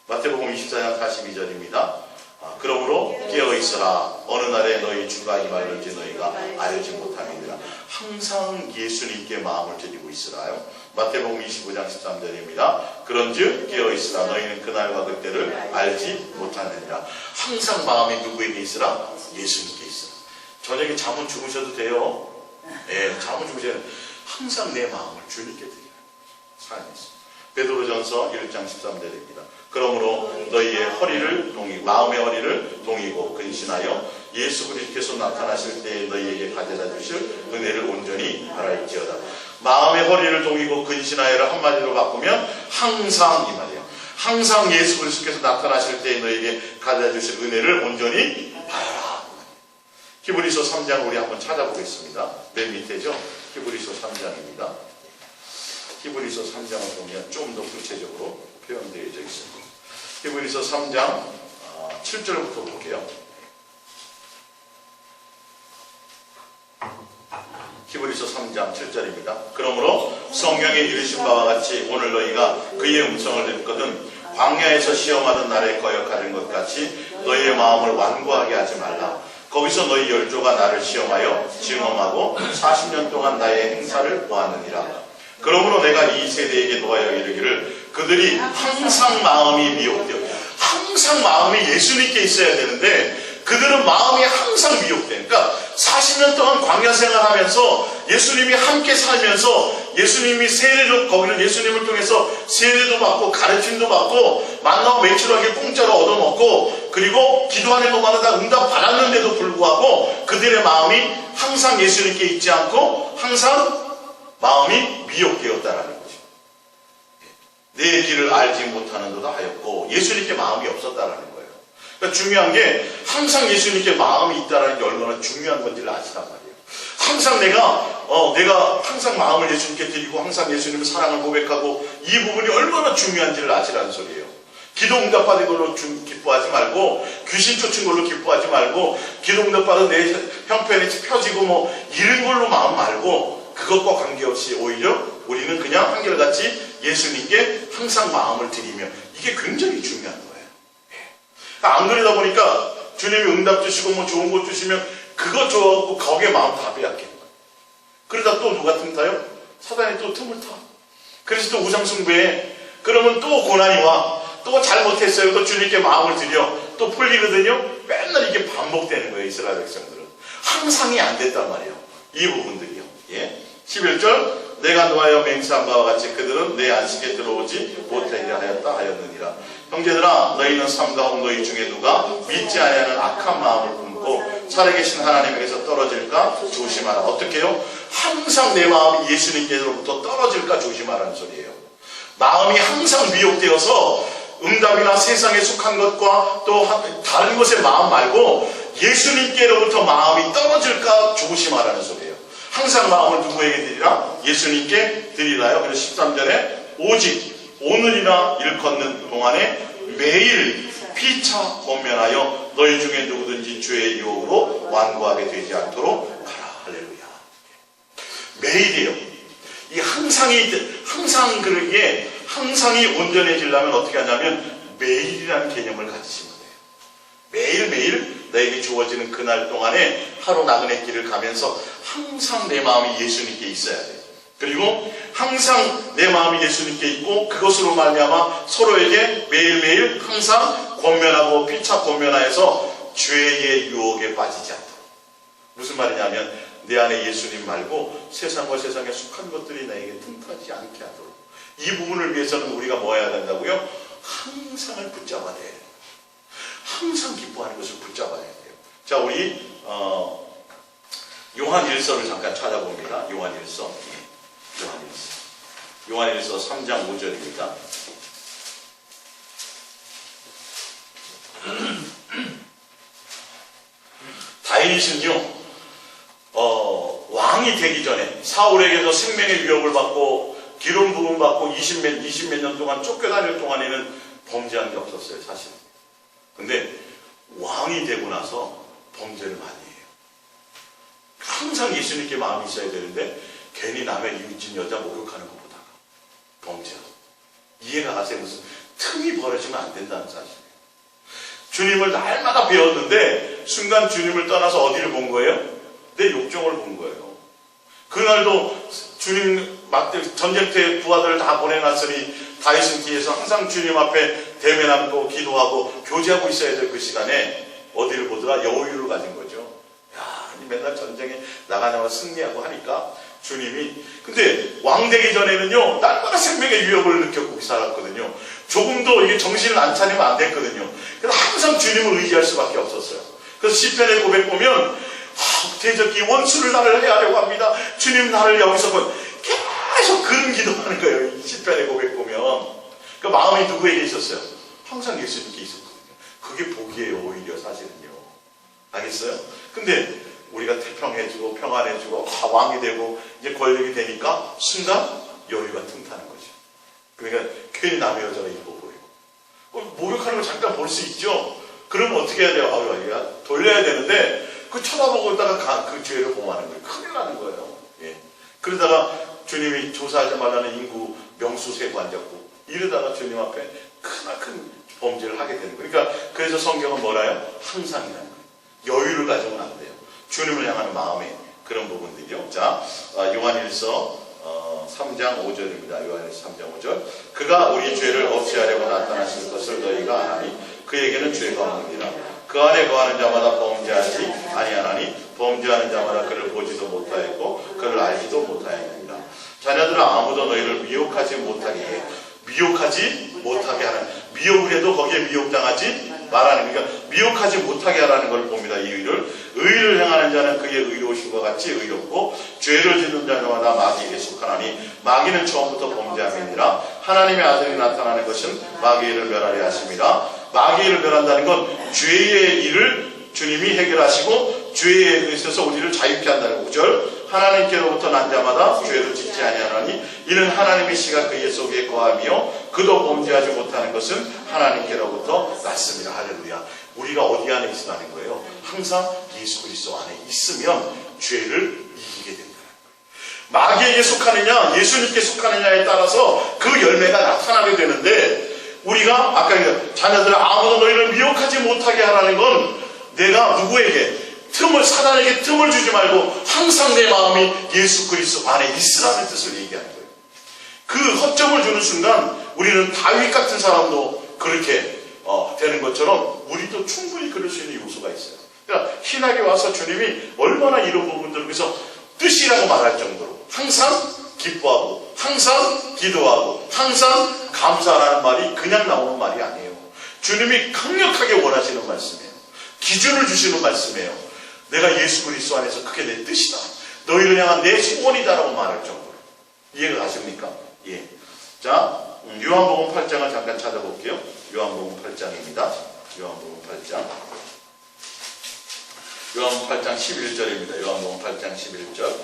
마태복음 24장 42절입니다. 그러므로 깨어있어라. 어느 날에 너희 주가 임하일지 너희가 알지 못함이니라. 항상 예수님께 마음을 드리고 있으라요. 마태복음 25장 13절입니다. 그런즉 깨어있으라 너희는 그날과 그때를 알지 못하느니라. 항상 마음이 누구에게 있으라? 예수님께 있으라. 저녁에 잠은 주무셔도 돼요. 예, 잠은 주무셔야 돼요. 항상 내 마음을 주님께 드려요. 사랑했어. 베드로전서 1장 13절입니다. 그러므로 너희의 허리를 마음의 허리를 동이고 근신하여 예수 그리스도께서 나타나실 때에 너희에게 가져다 주실 은혜를 온전히 바랄지어다. 마음의 허리를 동이고 근신하여를 한마디로 바꾸면 항상 이 말이에요. 항상 예수 그리스도께서 나타나실 때에 너희에게 가져다 주실 은혜를 온전히 바라라. 히브리서 3장 우리 한번 찾아보겠습니다. 맨 밑에죠. 히브리서 3장입니다. 히브리서 3장을 보면 좀 더 구체적으로 표현되어 있습니다. 히브리서 3장 7절부터 볼게요. 히브리서 3장 7절입니다. 그러므로 성경에 이르신 바와 같이 오늘 너희가 그의 음성을 듣거든 광야에서 시험하던 날에 거역하는 것 같이 너희의 마음을 완고하게 하지 말라. 거기서 너희 열조가 나를 시험하여 증언하고 40년 동안 나의 행사를 보았느니라. 그러므로 내가 이 세대에게 노하여 이르기를 그들이 항상 마음이 미혹되어 항상 마음이 예수님께 있어야 되는데 그들은 마음이 항상 미혹돼. 그러니까 40년 동안 광야 생활하면서 예수님이 함께 살면서 예수님이 세례도 거기는 예수님을 통해서 세례도 받고 가르침도 받고 만나와 매출하게 공짜로 얻어먹고 그리고 기도하는 것마다 다 응답 받았는데도 불구하고 그들의 마음이 항상 예수님께 있지 않고 항상 마음이 미혹되었다라는 거죠. 내 길을 알지 못하는도다 하였고 예수님께 마음이 없었다라는 거예요. 그러니까 중요한 게 항상 예수님께 마음이 있다라는 게 얼마나 중요한 건지를 아시란 말이에요. 항상 내가 항상 마음을 예수님께 드리고 항상 예수님의 사랑을 고백하고 이 부분이 얼마나 중요한지를 아시라는 소리예요. 기도 응답 받은 걸로 기뻐하지 말고 귀신 쫓은 걸로 기뻐하지 말고 기도 응답 받은 내 형편이 펴지고 뭐 이런 걸로 마음 말고 그것과 관계없이 오히려 우리는 그냥 한결같이 예수님께 항상 마음을 드리며 이게 굉장히 중요한 거예요. 그러니까 안 그러다 보니까 주님이 응답 주시고 뭐 좋은 것 주시면 그것 좋아하고 거기에 마음 다 빼앗겨. 그러다 또 누가 틈 타요? 사단이 또 틈을 타. 그래서 또 우상숭배해. 그러면 또 고난이 와. 또 잘못했어요. 또 주님께 마음을 드려. 또 풀리거든요. 맨날 이게 반복되는 거예요. 이스라엘 백성들은. 항상이 안 됐단 말이에요. 이 부분들이요. 예. 11절 내가 노하여 맹세한 바와 같이 그들은 내 안식에 들어오지 못하게 하였다 하였느니라. 형제들아 너희는 삼가온 너희 중에 누가 믿지 아니하는 악한 마음을 품고 살아계신 하나님에게서 떨어질까 조심하라. 어떻게 해요? 항상 내 마음이 예수님께로부터 떨어질까 조심하라는 소리예요. 마음이 항상 미혹되어서 응답이나 세상에 속한 것과 또 다른 것에 마음 말고 예수님께로부터 마음이 떨어질까 조심하라는 소리예요. 항상 마음을 누구에게 드리라? 예수님께 드리라요. 그래서 13절에 오직 오늘이나 일컫는 동안에 매일 피차 권면하여 너희 중에 누구든지 죄의 유혹으로 완고하게 되지 않도록 하라. 할렐루야. 매일이에요. 이 항상 그러기에 항상이 온전해지려면 어떻게 하냐면 매일이라는 개념을 가지시면 돼요. 매일매일 나에게 주어지는 그날 동안에 하루 나그네 길을 가면서 항상 내 마음이 예수님께 있어야 돼요. 그리고 항상 내 마음이 예수님께 있고 그것으로 말미암아 서로에게 매일매일 항상 권면하고 피차 권면하여서 죄의 유혹에 빠지지 않도록. 무슨 말이냐면 내 안에 예수님 말고 세상과 세상에 속한 것들이 나에게 틈타지 않게 하도록. 이 부분을 위해서는 우리가 뭐 해야 된다고요? 항상을 붙잡아야 돼요. 항상 기뻐하는 것을 붙잡아야 돼요. 자, 우리 요한일서를 잠깐 찾아봅니다. 요한일서 3장 5절입니다. 다윗은요 왕이 되기 전에 사울에게서 생명의 위협을 받고 기름 부음 받고 20몇 년 동안 쫓겨다닐 동안에는 범죄한 게 없었어요. 사실. 근데 왕이 되고 나서 범죄를 많이 해요. 항상 예수님께 마음이 있어야 되는데 괜히 남의 이웃집 여자 목욕하는 것보다가 범죄하고. 이해가 가세요? 무슨 틈이 벌어지면 안 된다는 사실이에요. 주님을 날마다 배웠는데 순간 주님을 떠나서 어디를 본 거예요? 내 욕정을 본 거예요. 그날도 주님 전쟁터에 부하들을 다 보내놨으니 다윗은 뒤에서 항상 주님 앞에 대면하고 기도하고 교제하고 있어야 될 그 시간에 어디를 보더라? 여유를 가진 거죠. 야, 맨날 전쟁에 나가냐마자 승리하고 하니까 주님이, 근데 왕 되기 전에는요 날마다 생명의 위협을 느꼈고 살았거든요. 조금도 이게 정신을 안 차리면 안 됐거든요. 그래서 항상 주님을 의지할 수밖에 없었어요. 그래서 시편의 고백 보면 대적이 원수를 나를 해하려고 합니다. 주님 나를 여기서 계속 그런 기도하는 거예요. 이 시편의 고백 보면 그 마음이 누구에게 있었어요? 항상 예수님께 있었거든요. 그게 복이에요. 오히려 사실은요. 알겠어요? 근데 우리가 태평해지고 평안해지고 왕이 되고 이제 권력이 되니까 순간 여유가 틈타는 거죠. 그러니까 괜히 남의 여자가 이뻐 보이고 목욕하는 걸 잠깐 볼 수 있죠. 그러면 어떻게 해야 돼요? 야, 돌려야 되는데 그 쳐다보고 있다가 그 죄를 범하는 거예요. 큰일 나는 거예요. 예. 그러다가 주님이 조사하지 말라는 인구 명수 세고 앉았고 이러다가 주님 앞에 크나큰 범죄를 하게 되는 거예요. 그러니까 그래서 성경은 뭐라요? 항상이라는 거예요. 여유를 가지면 안 돼요. 주님을 향하는 마음의 그런 부분들이요. 자, 요한일서 3장 5절입니다. 요한일서 3장 5절. 그가 우리 죄를 없애하려고 나타나실 것을 너희가 아나니 그에게는 죄가 없느니라. 그 안에 거하는 자마다 범죄하지 아니하나니 범죄하는 자마다 그를 보지도 못하였고 그를 알지도 못하였느니라. 자녀들아 아무도 너희를 미혹하지 못하게 해. 미혹하지 못하게 하는, 미혹을 해도 거기에 미혹당하지 말하는, 그러니까 미혹하지 못하게 하라는 걸 봅니다. 이 의를 행하는 자는 그의 의로우심과 같이 의롭고 죄를 짓는 자마다 마귀에게 속하나니 마귀는 처음부터 범죄함이니라. 하나님의 아들이 나타나는 것은 마귀의 일을 멸하려 하심이라. 마귀의 일을 멸한다는 건 죄의 일을 주님이 해결하시고 죄에 있어서 우리를 자유케 한다는 5절. 하나님께로부터 난 자마다 죄를 짓지 아니하나니 이는 하나님의 씨가 그의 속에 거하며 그도 범죄하지 못하는 것은 하나님께로부터 났습니다. 할렐루야. 우리가 어디 안에 있으라는 거예요? 항상 예수 그리스도 안에 있으면 죄를 이기게 된다는 거예요. 마귀에게 속하느냐 예수님께 속하느냐에 따라서 그 열매가 나타나게 되는데, 우리가 아까 자녀들 아무도 너희를 미혹하지 못하게 하라는 건 내가 누구에게 사단에게 틈을 주지 말고 항상 내 마음이 예수 그리스도 안에 있으라는 뜻을 얘기하는 거예요. 그 허점을 주는 순간 우리는 다윗 같은 사람도 그렇게 되는 것처럼 우리도 충분히 그럴 수 있는 요소가 있어요. 그러니까 신학에 와서 주님이 얼마나 이런 부분들을 그래서 뜻이라고 말할 정도로 항상 기뻐하고 항상 기도하고 항상 감사하라는 말이 그냥 나오는 말이 아니에요. 주님이 강력하게 원하시는 말씀이에요. 기준을 주시는 말씀이에요. 내가 예수 그리스도 안에서 그게 내 뜻이다. 너희를 향한 내 소원이다라고 말할 정도로. 이해가 가십니까? 예. 자, 요한복음 8장을 잠깐 찾아볼게요. 요한복음 8장입니다. 요한복음 8장. 요한복음 8장 11절입니다. 요한복음 8장 11절.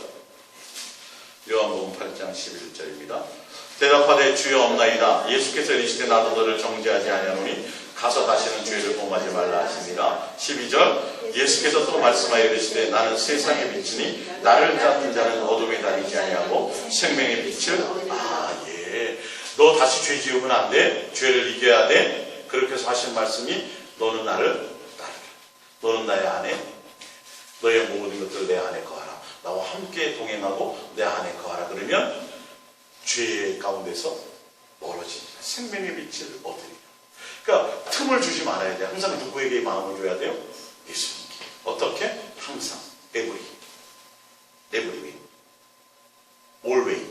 요한복음 8장 11절입니다. 대답하되 주여 없나이다. 예수께서 이르시되 나도 너를 정죄하지 아니하노니 가서 다시는 죄를 범하지 말라 하시니라. 12절. 예수께서 또 말씀하여 이르시되 나는 세상의 빛이니 나를 찾는 자는 어둠에 다니지 아니하고 생명의 빛을 너 다시 죄 지으면 안 돼. 죄를 이겨야 돼. 그렇게 해서 하신 말씀이 너는 나를 따르라. 너는 나의 안에 너의 모든 것들을 내 안에 거하라. 나와 함께 동행하고 내 안에 거하라. 그러면 죄의 가운데서 멀어집니다. 생명의 빛을 얻으리라. 그러니까 틈을 주지 말아야 돼. 항상 누구에게 마음을 줘야 돼요? 예수님께. 어떻게? 항상. every way. always.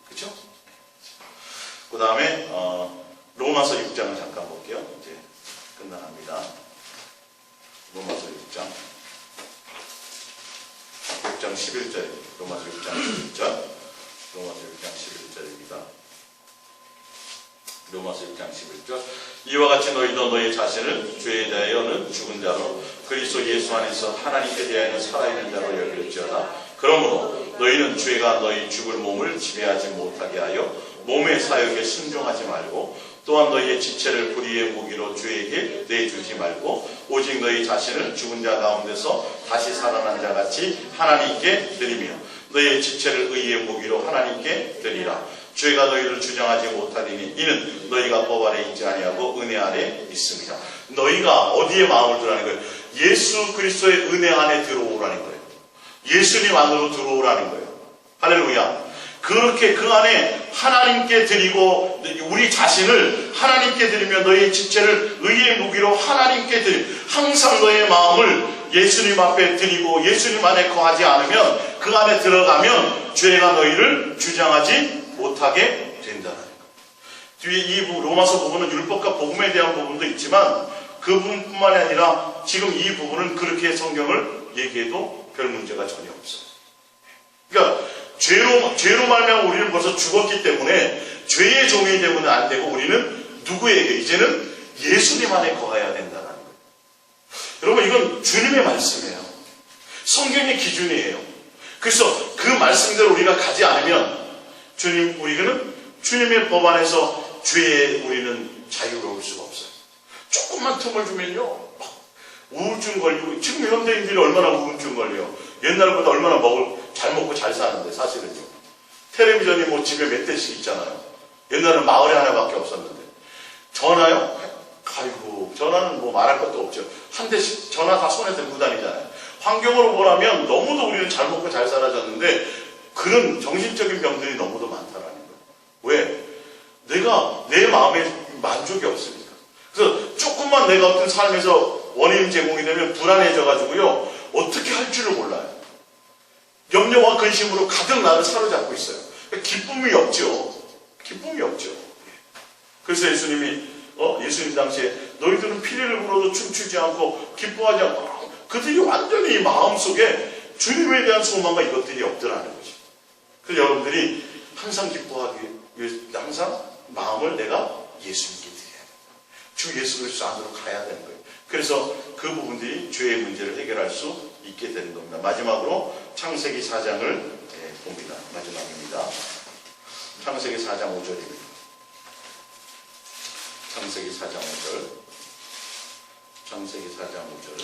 그렇죠? 그 다음에 로마서 6장을 잠깐 볼게요. 이제 끝나갑니다. 로마서 6장 11절입니다. 로마서 6장 11절. 로마서 6장 11절입니다. 로마서 6장 11절. 이와 같이 너희도 너희 자신을 죄에 대하여는 죽은 자로 그리스도 예수 안에서 하나님께 대하여는 살아있는 자로 여길지어다. 그러므로 너희는 죄가 너희 죽을 몸을 지배하지 못하게 하여 몸의 사욕에 순종하지 말고 또한 너희의 지체를 불의의 무기로 죄에게 내주지 말고 오직 너희 자신을 죽은 자 가운데서 다시 살아난 자 같이 하나님께 드리며 너희의 지체를 의의 무기로 하나님께 드리라. 죄가 너희를 주장하지 못하리니 이는 너희가 법 아래 있지 아니하고 은혜 아래 있습니다. 너희가 어디에 마음을 두라는 거예요? 예수 그리스도의 은혜 안에 들어오라는 거예요. 예수님 안으로 들어오라는 거예요. 할렐루야. 그렇게 그 안에 하나님께 드리고 우리 자신을 하나님께 드리며 너의 지체를 의의 무기로 하나님께 드림. 항상 너의 마음을 예수님 앞에 드리고 예수님 안에 거하지 않으면 그 안에 들어가면 죄가 너희를 주장하지 못하게 된다는 것. 뒤에 이 로마서 부분은 율법과 복음에 대한 부분도 있지만 그 부분뿐만이 아니라 지금 이 부분은 그렇게 성경을 얘기해도 별 문제가 전혀 없어요. 그러니까 죄로 말미암아 우리는 벌써 죽었기 때문에 죄의 종이 되면 안 되고 우리는 누구에게 이제는 예수님 안에 거해야 된다는 거예요. 여러분 이건 주님의 말씀이에요. 성경의 기준이에요. 그래서 그 말씀대로 우리가 가지 않으면 우리는 주님의 법 안에서 죄에 우리는 자유로울 수가 없어요. 조금만 틈을 주면요 막 우울증 걸리고 지금 현대인들이 얼마나 우울증 걸려요. 옛날보다 얼마나 잘 먹고 잘 사는데 사실은요. 텔레비전이 뭐 집에 몇 대씩 있잖아요. 옛날에는 마을에 하나밖에 없었는데. 전화요? 아이고 전화는 뭐 말할 것도 없죠. 한 대씩 전화 다 손에 들고 다니잖아요. 환경으로 보라면 너무도 우리는 잘 먹고 잘 살아졌는데 그런 정신적인 병들이 너무도 많다라는 거예요. 왜? 내가 내 마음에 만족이 없으니까. 그래서 조금만 내가 어떤 삶에서 원인 제공이 되면 불안해져가지고요 어떻게 할 줄을 몰라요. 염려와 근심으로 가득 나를 사로잡고 있어요. 기쁨이 없죠. 기쁨이 없죠. 그래서 예수님 당시에 너희들은 피리를 불어도 춤추지 않고 기뻐하지 않고 그들이 완전히 마음속에 주님에 대한 소망과 이것들이 없더라는 거죠. 그래서 여러분들이 항상 기뻐하기 위해서 항상 마음을 내가 예수님께 드려야 돼요. 주 예수 그리스도 안으로 가야 되는 거예요. 그래서 그 부분들이 죄의 문제를 해결할 수 있게 되는 겁니다. 마지막으로 창세기 4장을 봅니다. 마지막입니다. 창세기 4장 5절입니다. 창세기 4장 5절. 창세기 4장 5절.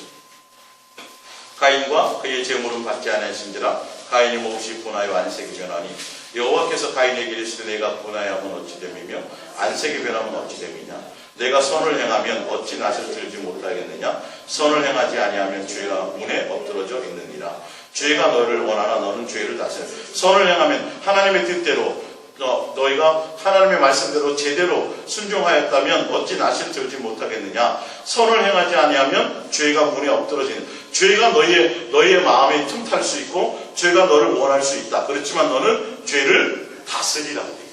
가인과 그의 제물은 받지 아니하신지라 가인이 몹시 분하여 안색이 변하니 여호와께서 가인에게 이르시되 내가 분하여하면 어찌 됨이며 안색이 변하면 어찌 됨이냐. 내가 선을 행하면 어찌 낯을 들지 못하겠느냐. 선을 행하지 아니하면 죄가 문에 엎드러져 있느니라. 죄가 너를 원하나 너는 죄를 다스려. 선을 행하면 하나님의 뜻대로 너희가 하나님의 말씀대로 제대로 순종하였다면 어찌 낯을 들지 못하겠느냐. 선을 행하지 아니하면 죄가 문에 엎드러지는. 죄가 너희의 마음에 틈탈 수 있고 죄가 너를 원할 수 있다. 그렇지만 너는 죄를 다스리라고 되겠죠.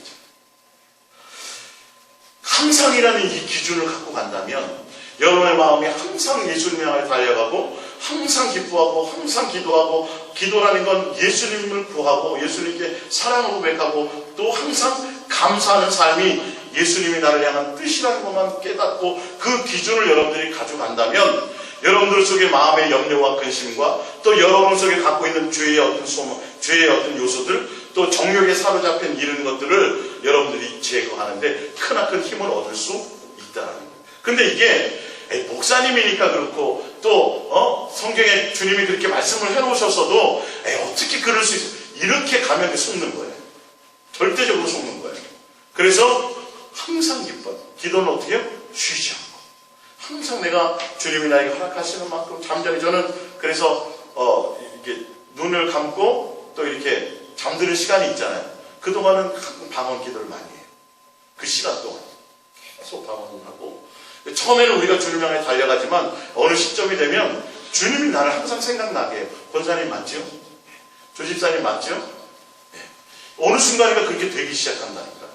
항상이라는 이 기준을 갖고 간다면 여러분의 마음이 항상 예수님을 향해 달려가고 항상 기뻐하고 항상 기도하고 기도라는 건 예수님을 구하고 예수님께 사랑을 고백하고 또 항상 감사하는 삶이 예수님이 나를 향한 뜻이라는 것만 깨닫고 그 기준을 여러분들이 가져간다면 여러분들 속에 마음의 염려와 근심과 또 여러분 속에 갖고 있는 죄의 어떤 소망, 죄의 어떤 요소들 또 정욕에 사로잡힌 이런 것들을 여러분들이 제거하는데 크나큰 힘을 얻을 수 있다는 거예요. 근데 이게 목사님이니까 그렇고 또 성경에 주님이 그렇게 말씀을 해놓으셨어도 어떻게 그럴 수 있어? 이렇게 가면 속는 거예요. 절대적으로 속는 거예요. 그래서 항상 기뻐. 기도는 어떻게 해요? 쉬지 않고 항상 내가 주님이 나에게 허락하시는 만큼 잠잠히 저는 그래서 이렇게 눈을 감고 또 이렇게 잠드는 시간이 있잖아요. 그동안은 방언 기도를 많이 해요. 그 시간 동안 계속 방언을 하고 처음에는 우리가 주님 향해 달려가지만 어느 시점이 되면 주님이 나를 항상 생각나게 해요. 권사님 맞죠? 조집사님 맞죠? 네. 어느 순간인가 그렇게 되기 시작한다니까요.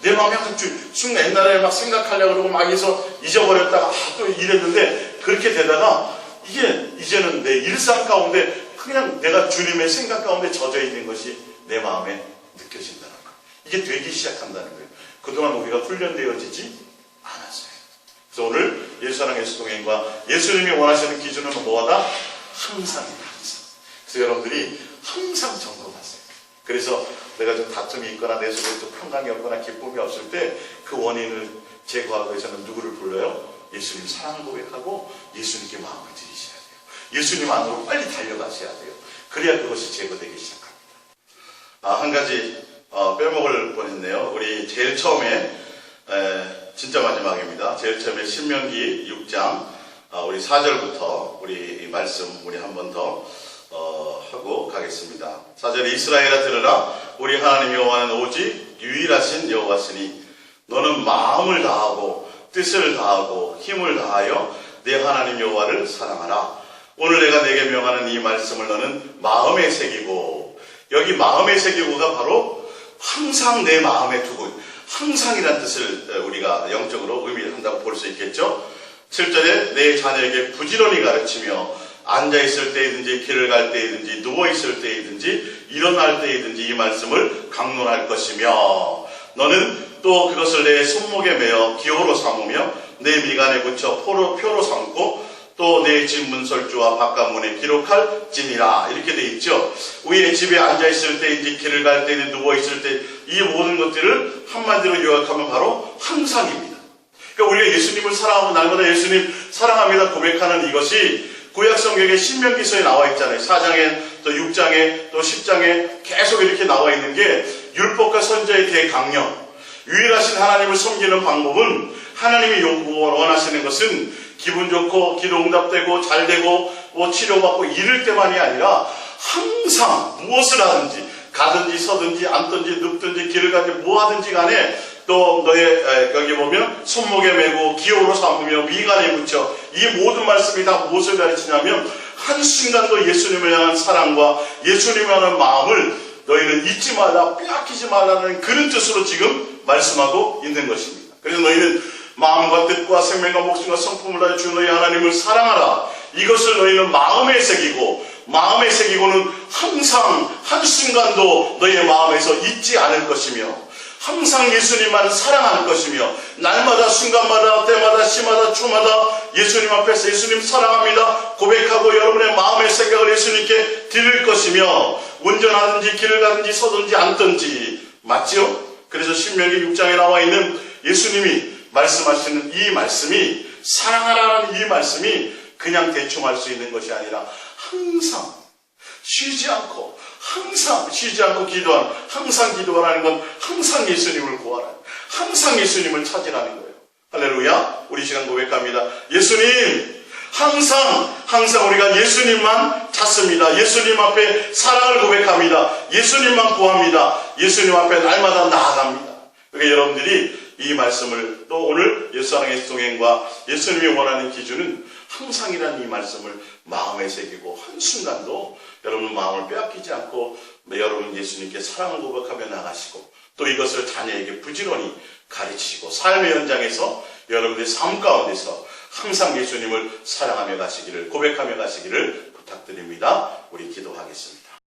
내 마음이 항상 순간 옛날에 막 생각하려고 그러고 막 해서 잊어버렸다가 또 이랬는데 그렇게 되다가 이게 이제는 내 일상 가운데 그냥 내가 주님의 생각 가운데 젖어 있는 것이 내 마음에 느껴진다는 거예요. 이게 되기 시작한다는 거예요. 그동안 우리가 훈련되어지지 않았어요. 그래서 오늘 예수사랑 예수동행과 예수님이 원하시는 기준은 뭐하다? 항상이다. 항상. 그래서 여러분들이 항상 점검하세요. 그래서 내가 좀 다툼이 있거나 내 속에 좀 평강이 없거나 기쁨이 없을 때 그 원인을 제거하기 위해서는 누구를 불러요? 예수님 사랑을 고백하고 예수님께 마음을 드리셔야 돼요. 예수님 안으로 빨리 달려가셔야 돼요. 그래야 그것이 제거되기 시작합니다. 한 가지 빼먹을 뻔했네요. 우리 제일 처음에 진짜 마지막입니다. 제일 처음에 신명기 6장 우리 4절부터 우리 말씀 우리 한 번 더 하고 가겠습니다. 4절에 이스라엘아 들으라 우리 하나님 여호와는 오직 유일하신 여호와시니 너는 마음을 다하고 뜻을 다하고 힘을 다하여 내 하나님 여호와를 사랑하라. 오늘 내가 내게 명하는 이 말씀을 너는 마음에 새기고, 여기 마음에 새기고가 바로 항상 내 마음에 두고, 항상이란 뜻을 우리가 영적으로 의미한다고 볼 수 있겠죠. 7절에 내 자녀에게 부지런히 가르치며 앉아있을 때이든지 길을 갈 때이든지 누워있을 때이든지 일어날 때이든지 이 말씀을 강론할 것이며 너는 또 그것을 내 손목에 매어 기호로 삼으며 내 미간에 붙여 표로 삼고 또 내 집 문설주와 바깥문에 기록할지니라. 이렇게 돼 있죠. 우리의 집에 앉아있을 때인지 길을 갈 때인지 누워있을 때 이 모든 것들을 한마디로 요약하면 바로 항상입니다. 그러니까 우리가 예수님을 사랑하고 날마다 예수님 사랑합니다 고백하는 이것이 구약성경의 신명기서에 나와 있잖아요. 4장에 또 6장에 또 10장에 계속 이렇게 나와 있는 게 율법과 선지자의 대강령. 유일하신 하나님을 섬기는 방법은 하나님이 원하시는 것은 기분 좋고 기도 응답되고 잘되고 치료받고 이럴 때만이 아니라 항상 무엇을 하든지 가든지 서든지 앉든지 눕든지 길을 가든지 뭐 하든지 간에 또 너의 여기 보면 손목에 메고 기호로 삼으며 미간에 붙여 이 모든 말씀이 다 무엇을 가르치냐면 한순간도 예수님을 향한 사랑과 예수님을 향한 마음을 너희는 잊지 말라 빼앗기지 말라는 그런 뜻으로 지금 말씀하고 있는 것입니다. 그래서 너희는 마음과 뜻과 생명과 목숨과 성품을 다해 주 너희 하나님을 사랑하라. 이것을 너희는 마음에 새기고는 항상 한순간도 너희의 마음에서 잊지 않을 것이며 항상 예수님만 사랑할 것이며 날마다 순간마다 때마다 시마다 주마다 예수님 앞에서 예수님 사랑합니다 고백하고 여러분의 마음의 생각을 예수님께 드릴 것이며 운전하든지 길을 가든지 서든지 앉든지 맞죠? 그래서 신명기 6장에 나와 있는 예수님이 말씀하시는 이 말씀이 사랑하라는 이 말씀이 그냥 대충 할 수 있는 것이 아니라 항상 쉬지 않고 기도하는 항상 기도하라는 건 항상 예수님을 구하라 항상 예수님을 찾으라는 거예요. 할렐루야. 우리 시간 고백합니다. 예수님 항상 우리가 예수님만 찾습니다. 예수님 앞에 사랑을 고백합니다. 예수님만 구합니다. 예수님 앞에 날마다 나아갑니다. 그러니까 여러분들이 이 말씀을 또 오늘 예수사랑의 동행과 예수님이 원하는 기준은 항상이라는 이 말씀을 마음에 새기고 한순간도 여러분 마음을 빼앗기지 않고 여러분 예수님께 사랑을 고백하며 나가시고 또 이것을 자녀에게 부지런히 가르치시고 삶의 현장에서 여러분의 삶 가운데서 항상 예수님을 사랑하며 가시기를 고백하며 가시기를 부탁드립니다. 우리 기도하겠습니다.